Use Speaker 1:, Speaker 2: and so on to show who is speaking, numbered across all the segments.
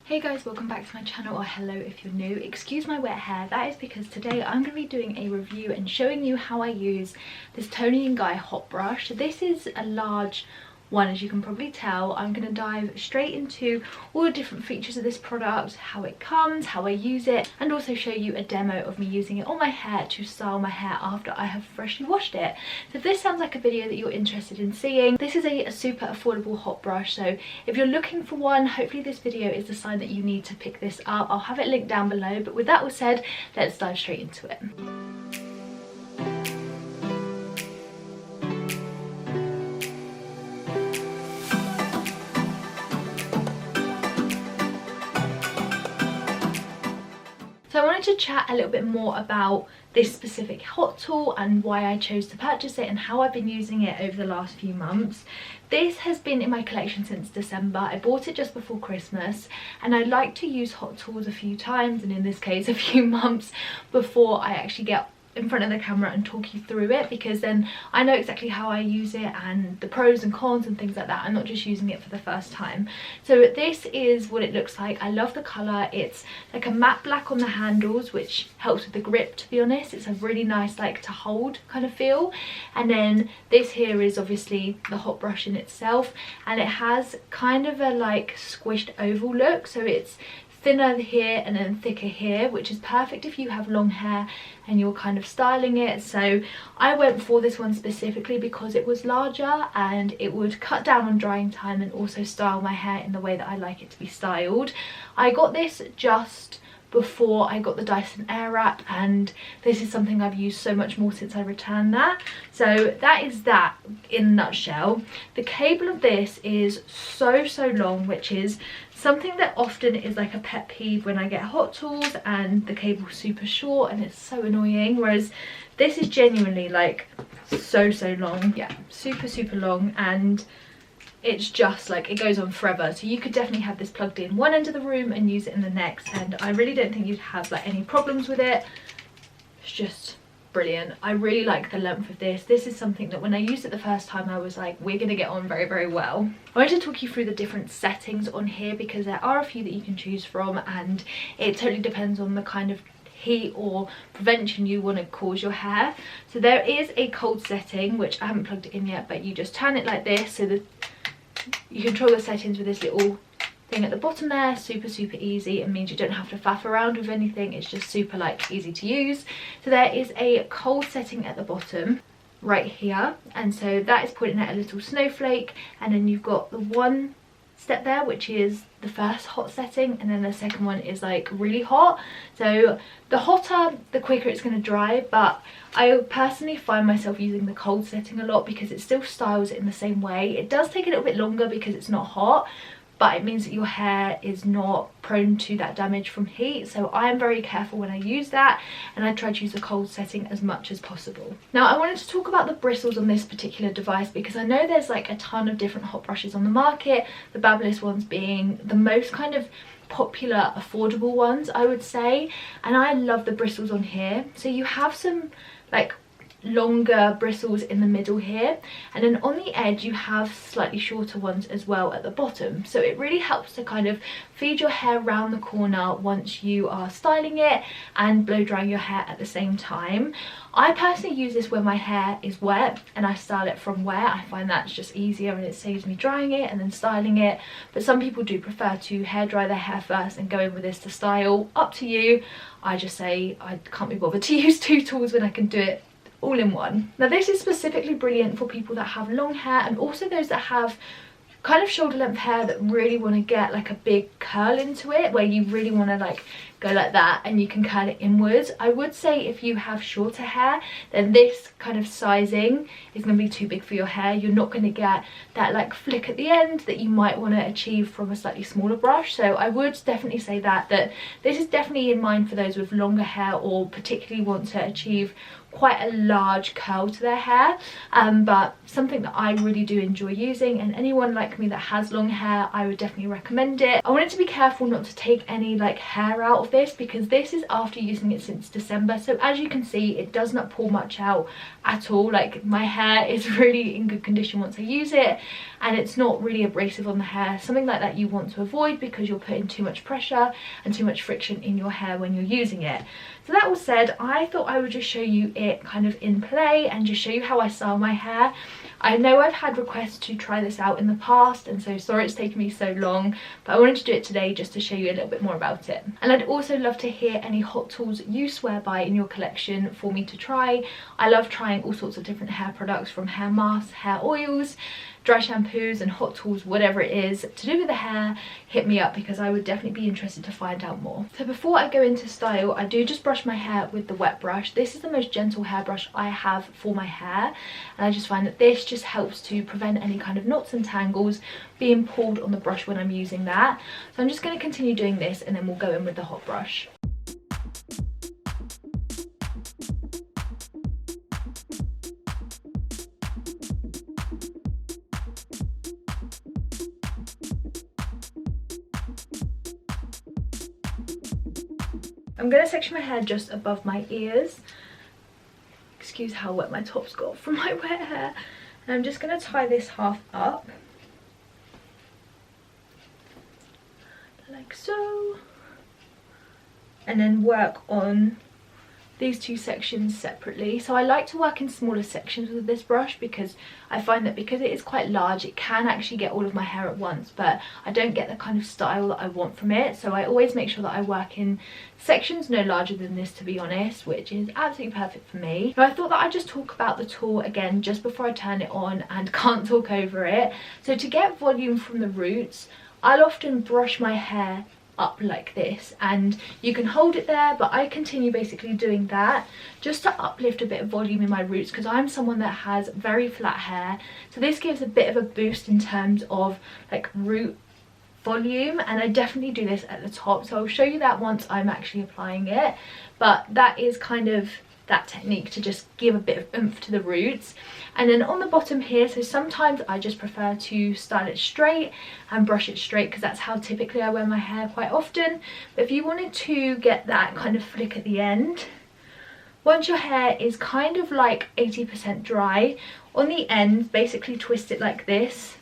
Speaker 1: Hey guys, welcome back to my channel, or hello if you're new. Excuse my wet hair, that is because today I'm going to be doing a review and showing you how I use this Toni & Guy hot brush. So this is a large one, as you can probably tell. I'm going to dive straight into all the different features of this product, how it comes, how I use it, and also show you a demo of me using it on my hair to style my hair after I have freshly washed it. So if this sounds like a video that you're interested in seeing, this is a super affordable hot brush, so if you're looking for one, hopefully this video is the sign that you need to pick this up. I'll have it linked down below, but with that all said, let's dive straight into it. So I wanted to chat a little bit more about this specific hot tool and why I chose to purchase it and how I've been using it over the last few months. This has been in my collection since December. I bought it just before Christmas, and I like to use hot tools a few times, and in this case a few months, before I actually get in front of the camera and talk you through it, because then I know exactly how I use it and the pros and cons and things like that. I'm not just using it for the first time. So this is what it looks like. I love the colour. It's like a matte black on the handles, which helps with the grip, to be honest. It's a really nice like to hold kind of feel. And then this here is obviously the hot brush in itself, and it has kind of a like squished oval look, so it's thinner here and then thicker here, which is perfect if you have long hair and you're kind of styling it. So I went for this one specifically because it was larger and it would cut down on drying time and also style my hair in the way that I like it to be styled. I got this just before I got the Dyson Airwrap, and this is something I've used so much more since I returned that. So that is that in a nutshell. The cable of this is so long, which is something that often is like a pet peeve when I get hot tools and the cable's super short and it's so annoying, whereas this is genuinely like so long. Yeah, super long, and it's just like it goes on forever. So you could definitely have this plugged in one end of the room and use it in the next, and I really don't think you'd have like any problems with it. It's just brilliant. I really like the length of this. This is something that when I used it the first time I was like, we're gonna get on very well. I wanted to talk you through the different settings on here because there are a few that you can choose from, and it totally depends on the kind of heat or prevention you want to cause your hair. So there is a cold setting, which I haven't plugged it in yet, but you just turn it like this, so that you control the settings with this little thing at the bottom there. Super easy. It means you don't have to faff around with anything. It's just super like easy to use. So there is a cold setting at the bottom right here, and so that is pointing at a little snowflake, and then you've got the one step there which is the first hot setting, and then the second one is like really hot. So the hotter the quicker it's going to dry, but I personally find myself using the cold setting a lot because it still styles it in the same way. It does take a little bit longer because it's not hot, but it means that your hair is not prone to that damage from heat. So I am very careful when I use that, and I try to use the cold setting as much as possible. Now I wanted to talk about the bristles on this particular device because I know there's like a ton of different hot brushes on the market, the Babyliss ones being the most kind of popular affordable ones, I would say, and I love the bristles on here. So you have some like longer bristles in the middle here, and then on the edge you have slightly shorter ones as well at the bottom, so it really helps to kind of feed your hair round the corner once you are styling it and blow drying your hair at the same time. I personally use this when my hair is wet and I style it from wet. I find that's just easier and it saves me drying it and then styling it, but some people do prefer to hair dry their hair first and go in with this to style. Up to you. I just say I can't be bothered to use two tools when I can do it all in one. Now this is specifically brilliant for people that have long hair, and also those that have kind of shoulder length hair that really want to get like a big curl into it, where you really want to like go like that and you can curl it inwards. I would say if you have shorter hair, then this kind of sizing is going to be too big for your hair. You're not going to get that like flick at the end that you might want to achieve from a slightly smaller brush. So I would definitely say that this is definitely in mind for those with longer hair or particularly want to achieve quite a large curl to their hair, but something that I really do enjoy using, and anyone like me that has long hair, I would definitely recommend it. I wanted to be careful not to take any like hair out of this, because this is after using it since December, so as you can see it does not pull much out at all. Like, my hair is really in good condition once I use it, and it's not really abrasive on the hair, something like that you want to avoid because you're putting too much pressure and too much friction in your hair when you're using it. So that all said, I thought I would just show you it kind of in play and just show you how I style my hair. I know I've had requests to try this out in the past, and so sorry it's taken me so long, but I wanted to do it today just to show you a little bit more about it. And I'd also love to hear any hot tools you swear by in your collection for me to try. I love trying all sorts of different hair products, from hair masks, hair oils, dry shampoos and hot tools, whatever it is to do with the hair. Hit me up, because I would definitely be interested to find out more. So before I go into style, I do just brush my hair with the wet brush. This is the most gentle hairbrush I have for my hair, and I just find that this just helps to prevent any kind of knots and tangles being pulled on the brush when I'm using that. So I'm just going to continue doing this, and then we'll go in with the hot brush. I'm going to section my hair just above my ears. Excuse how wet my top's got from my wet hair. And I'm just going to tie this half up. Like so. And then work on these two sections separately. So I like to work in smaller sections with this brush, because I find that because it is quite large, it can actually get all of my hair at once, but I don't get the kind of style that I want from it. So I always make sure that I work in sections no larger than this, to be honest, which is absolutely perfect for me. So I thought that I'd just talk about the tool again just before I turn it on, and can't talk over it. So to get volume from the roots, I'll often brush my hair up like this, and you can hold it there, but I continue basically doing that just to uplift a bit of volume in my roots, because I'm someone that has very flat hair, so this gives a bit of a boost in terms of like root volume. And I definitely do this at the top, so I'll show you that once I'm actually applying it, but that is kind of that technique to just give a bit of oomph to the roots. And then on the bottom here, so sometimes I just prefer to style it straight and brush it straight, because that's how typically I wear my hair quite often. But if you wanted to get that kind of flick at the end, once your hair is kind of like 80% dry, on the end basically twist it like this,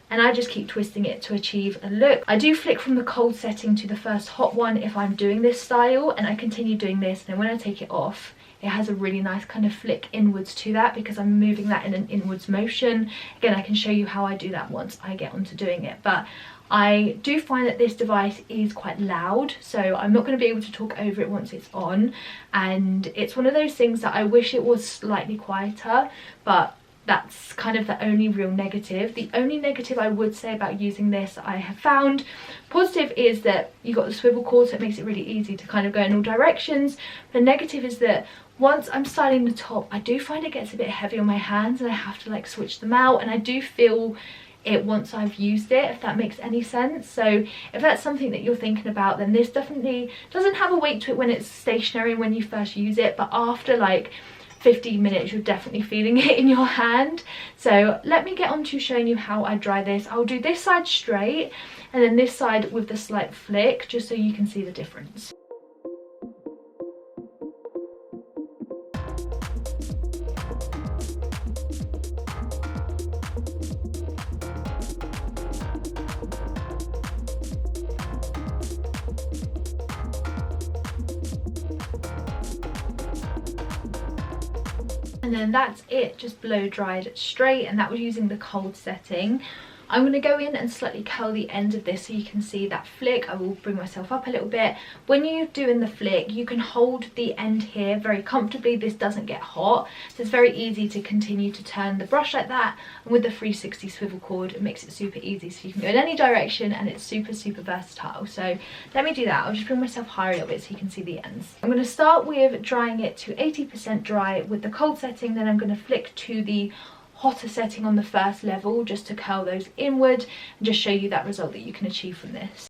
Speaker 1: and I just keep twisting it to achieve a look. I do flick from the cold setting to the first hot one if I'm doing this style, and I continue doing this, and then when I take it off, it has a really nice kind of flick inwards to that, because I'm moving that in an inwards motion. Again, I can show you how I do that once I get onto doing it, but I do find that this device is quite loud, so I'm not going to be able to talk over it once it's on, and it's one of those things that I wish it was slightly quieter, but that's kind of the only real negative. The only negative I would say about using this, I have found positive, is that you got the swivel cord, so it makes it really easy to kind of go in all directions. The negative is that once I'm styling the top, I do find it gets a bit heavy on my hands, and I have to like switch them out, and I do feel it once I've used it, if that makes any sense. So if that's something that you're thinking about, then this definitely doesn't have a weight to it when it's stationary when you first use it, but after like 15 minutes you're definitely feeling it in your hand. So let me get on to showing you how I dry this. I'll do this side straight and then this side with the slight flick, just so you can see the difference. And then that's it, just blow dried straight, and that was using the cold setting. I'm going to go in and slightly curl the end of this so you can see that flick. I will bring myself up a little bit. When you're doing the flick, you can hold the end here very comfortably. This doesn't get hot, so it's very easy to continue to turn the brush like that. And with the 360 swivel cord, it makes it super easy, so you can go in any direction, and it's super versatile. So let me do that. I'll just bring myself higher a little bit so you can see the ends. I'm going to start with drying it to 80% dry with the cold setting, then I'm going to flick to the hotter setting on the first level just to curl those inward and just show you that result that you can achieve from this.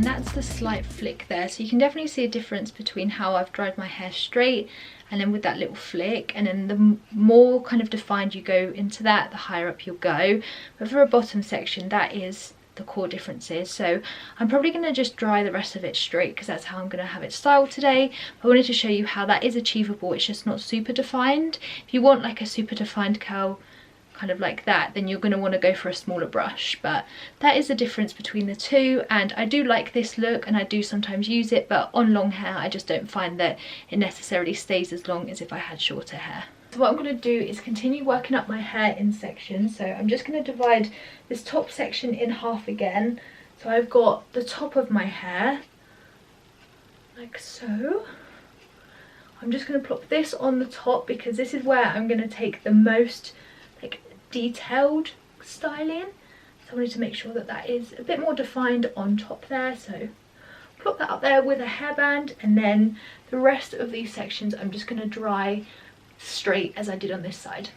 Speaker 1: And that's the slight flick there, so you can definitely see a difference between how I've dried my hair straight and then with that little flick, and then the more kind of defined you go into that, the higher up you'll go. But for a bottom section, that is the core differences. So I'm probably going to just dry the rest of it straight because that's how I'm going to have it styled today. I wanted to show you how that is achievable. It's just not super defined. If you want like a super defined curl kind of like that, then you're going to want to go for a smaller brush. But that is the difference between the two, and I do like this look and I do sometimes use it, but on long hair I just don't find that it necessarily stays as long as if I had shorter hair. So what I'm going to do is continue working up my hair in sections. So I'm just going to divide this top section in half again. So I've got the top of my hair like so. I'm just going to plop this on the top because this is where I'm going to take the most like detailed styling. So I wanted to make sure that that is a bit more defined on top there. So plop that up there with a hairband, and then the rest of these sections I'm just going to dry straight as I did on this side.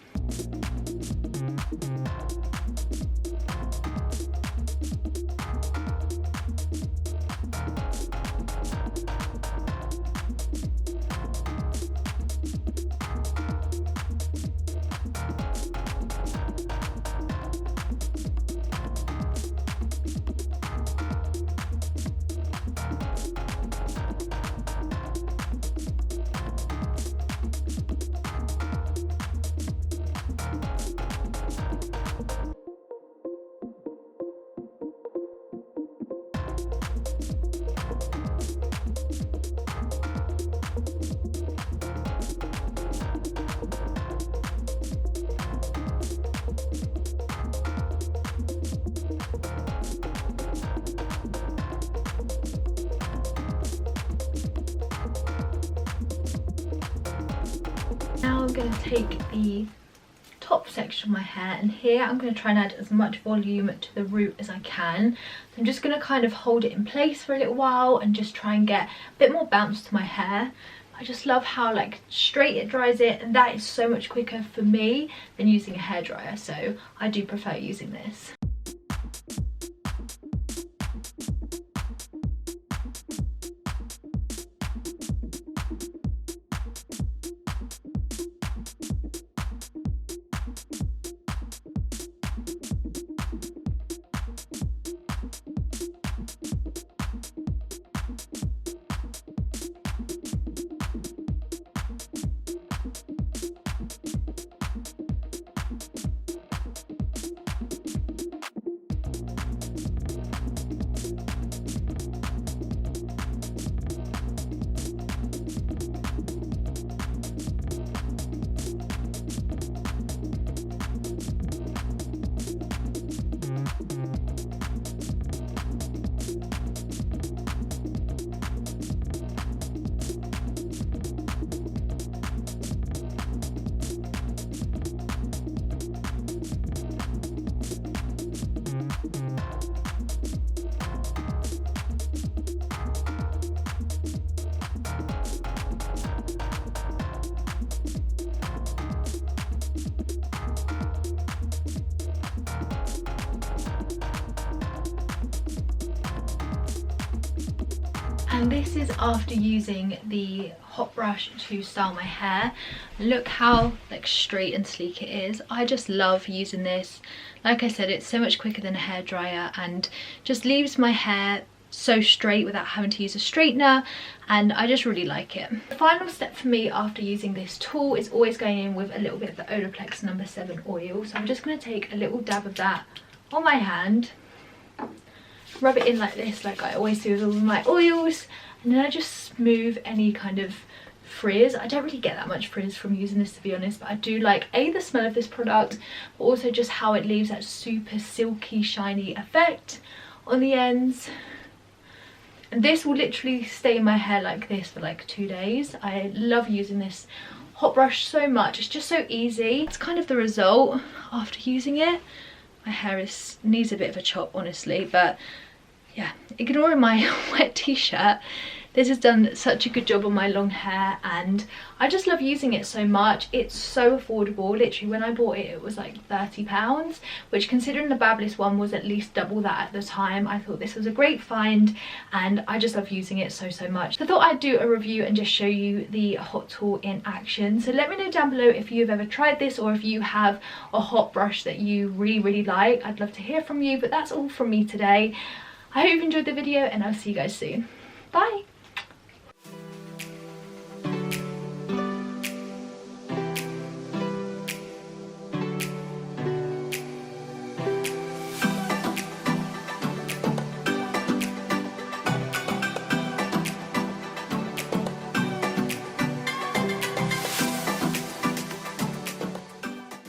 Speaker 1: Now I'm going to take the top section of my hair, and here I'm going to try and add as much volume to the root as I can. I'm just going to kind of hold it in place for a little while and just try and get a bit more bounce to my hair. I just love how like straight it dries it, and that is so much quicker for me than using a hairdryer, so I do prefer using this. And this is after using the hot brush to style my hair. Look how like straight and sleek it is. I just love using this. Like I said, it's so much quicker than a hairdryer and just leaves my hair so straight without having to use a straightener, and I just really like it. The final step for me after using this tool is always going in with a little bit of the Olaplex No. 7 oil. So I'm just going to take a little dab of that on my hand, rub it in like this, like I always do with all of my oils, and then I just smooth any kind of frizz. I don't really get that much frizz from using this, to be honest, but I do like the smell of this product, but also just how it leaves that super silky shiny effect on the ends. And this will literally stay in my hair like this for like 2 days. I love using this hot brush so much. It's just so easy. It's kind of the result after using it. My hair needs a bit of a chop, honestly, but yeah, ignoring my wet t-shirt, This has done such a good job on my long hair, and I just love using it so much. It's so affordable. Literally when I bought it, it was like £30, which considering the Babyliss one was at least double that at the time, I thought this was a great find, and I just love using it so much. So I thought I'd do a review and just show you the hot tool in action. So let me know down below if you've ever tried this, or if you have a hot brush that you really like. I'd love to hear from you. But that's all from me today. I hope you enjoyed the video, and I'll see you guys soon. Bye.